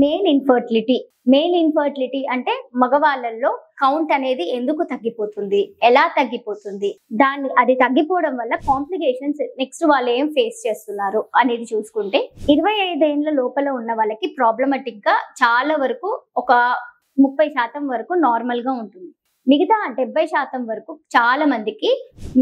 Male infertility అంటే మగవాళ్ళల్లో count అనేది ఎందుకు తగ్గిపోతుంది, ఎలా తగ్గిపోతుంది, అది తగ్గిపోవడం వల్ల కాంప్లికేషన్స్ నెక్స్ట్ వాళ్ళు ఏం ఫేస్ చేస్తున్నారు అనేది చూసుకుంటే 25 ఏళ్ల లోపల ఉన్న వాళ్ళకి ప్రాబ్లమాటిక్ గా చాలా వరకు ఒక 30% వరకు నార్మల్ గా ఉంటుంది. మిగతా 70% వరకు చాలా మందికి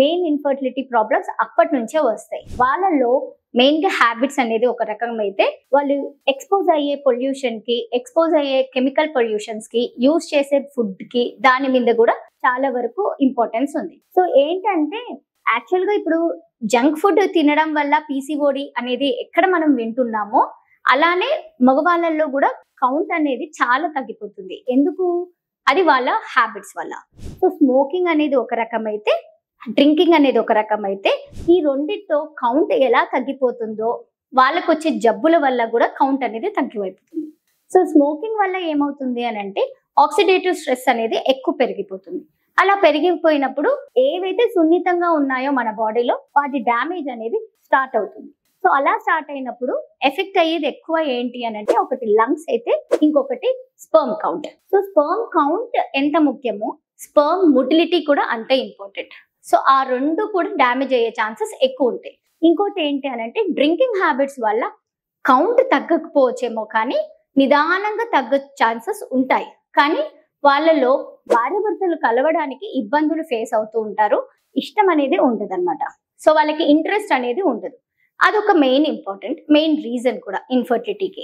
మెయిన్ ఇన్ఫర్టిలిటీ ప్రాబ్లమ్స్ అప్పటి నుంచే వస్తాయి. వాళ్ళలో మెయిన్ గా హ్యాబిట్స్ అనేది ఒక రకం అయితే, వాళ్ళు ఎక్స్పోజ్ అయ్యే పొల్యూషన్ కి, ఎక్స్పోజ్ అయ్యే కెమికల్ పొల్యూషన్స్ కి, యూజ్ చేసే ఫుడ్ కి, దాని మీద కూడా చాలా వరకు ఇంపార్టెన్స్ ఉంది. సో ఏంటంటే యాక్చువల్ గా ఇప్పుడు జంక్ ఫుడ్ తినడం వల్ల పీసీఓడి అనేది ఎక్కడ మనం వింటున్నామో అలానే మగవాళ్ళల్లో కూడా కౌంట్ అనేది చాలా తగ్గిపోతుంది. ఎందుకు? అది వాళ్ళ హ్యాబిట్స్ వల్ల. సో స్మోకింగ్ అనేది ఒక రకం అయితే, డ్రింకింగ్ అనేది ఒక రకం అయితే, ఈ రెండిటితో కౌంట్ ఎలా తగ్గిపోతుందో వాళ్ళకు వచ్చే జబ్బుల వల్ల కూడా కౌంట్ అనేది తగ్గిపోతుంది. సో స్మోకింగ్ వల్ల ఏమవుతుంది అని అంటే ఆక్సిడేటివ్ స్ట్రెస్ అనేది ఎక్కువ పెరిగిపోతుంది. అలా పెరిగిపోయినప్పుడు ఏవైతే సున్నితంగా ఉన్నాయో మన బాడీలో వాటి డ్యామేజ్ అనేది స్టార్ట్ అవుతుంది. సో అలా స్టార్ట్ అయినప్పుడు ఎఫెక్ట్ అయ్యేది ఎక్కువ ఏంటి అని అంటే, ఒకటి లంగ్స్ అయితే, ఇంకొకటి sperm count. So sperm count ఎంత ముఖ్యమో స్పర్మ్ మొటిలిటీ కూడా అంతే ఇంపార్టెంట్. సో ఆ రెండు కూడా డ్యామేజ్ అయ్యే ఛాన్సెస్ ఎక్కువ ఉంటాయి. ఇంకోటి ఏంటి అని అంటే డ్రింకింగ్ హ్యాబిట్స్ వల్ల కౌంట్ తగ్గకపోవచ్చేమో కానీ నిదానంగా తగ్గ ఛాన్సెస్ ఉంటాయి. కానీ వాళ్ళలో భార్యాభర్తలు కలవడానికి ఇబ్బందులు ఫేస్ అవుతూ ఉంటారు. ఇష్టం అనేది ఉండదు అనమాట. సో వాళ్ళకి ఇంట్రెస్ట్ అనేది ఉండదు. అదొక మెయిన్ రీజన్ కూడా ఇన్ఫర్టిలిటీకి.